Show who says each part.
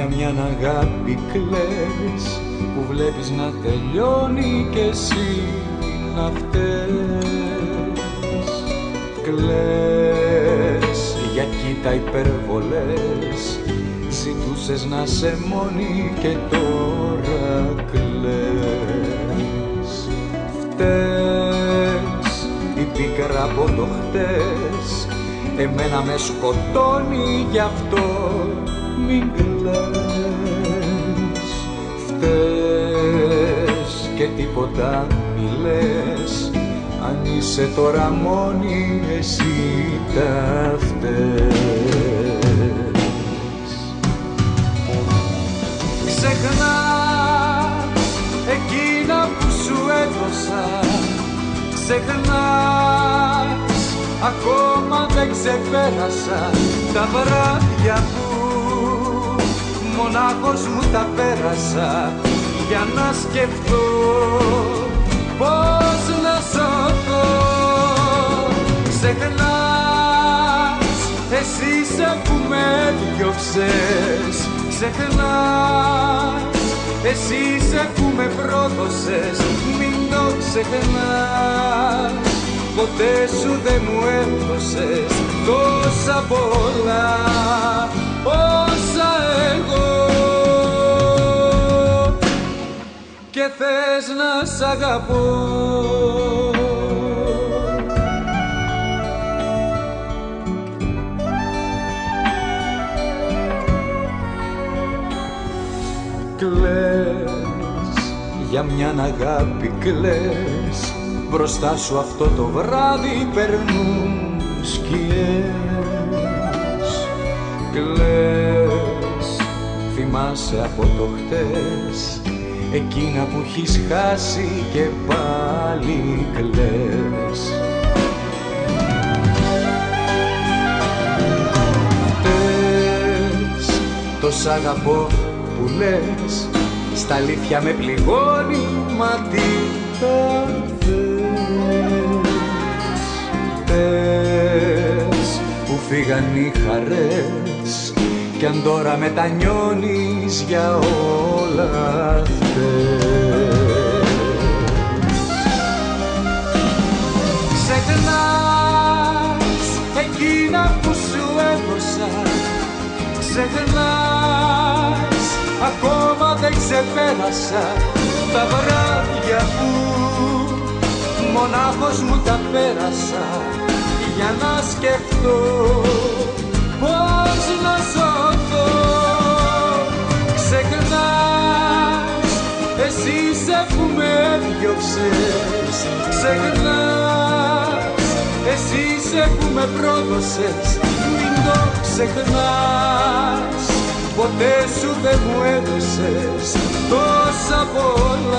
Speaker 1: μια αγάπη κλαις που βλέπεις να τελειώνει κι εσύ να φταίς. Κλαις για κοίτα υπερβολές, ζητούσες να σε μόνη και τώρα κλαις. Φταίς η πίκρα από το χτες, εμένα με σκοτώνει γι' αυτό μην κλαις. Φταίς και τίποτα μη λες, αν είσαι τώρα μόνη εσύ τα φταίς. Ξεχνάς εκείνα που σου έδωσα, ξεχνάς ακόμα δεν ξεπέρασα τα βράδια που μονάχος μου τα πέρασα για να σκεφτώ πώς να σωθώ. Ξεχνάς εσύ σε που με διώξες, ξεχνάς εσύ σε που με πρόδωσες, μην το ξεχνάς, ποτέ σου δεν μου έδωσες τόσα πολλά όσα εγώ και θες να σ' αγαπώ. Κλαις για μια αγάπη κλαις, μπροστά σου αυτό το βράδυ περνούν σκιές. Κλαις, θυμάσαι από το χτες εκείνα που έχεις χάσει και πάλι κλαις. Φταίς το σ' αγαπώ που λες, στα αλήθεια με πληγώνει, μα τι θα θες που φύγαν οι χαρές κι αν τώρα μετανιώνεις για όλα θες. Ξεχνάς εκείνα που σου έδωσα, ξεχνάς ακόμα δεν ξεπέρασα τα βράδια που μονάχος μου τα πέρασα για να σκεφτώ πώς να σωθώ. Ξεχνάς εσύ σε που με διώξες, ξεχνάς εσύ σε που με πρόδωσες, μην το ξεχνάς, ποτέ σου δεν μου έδωσες τόσα πολλά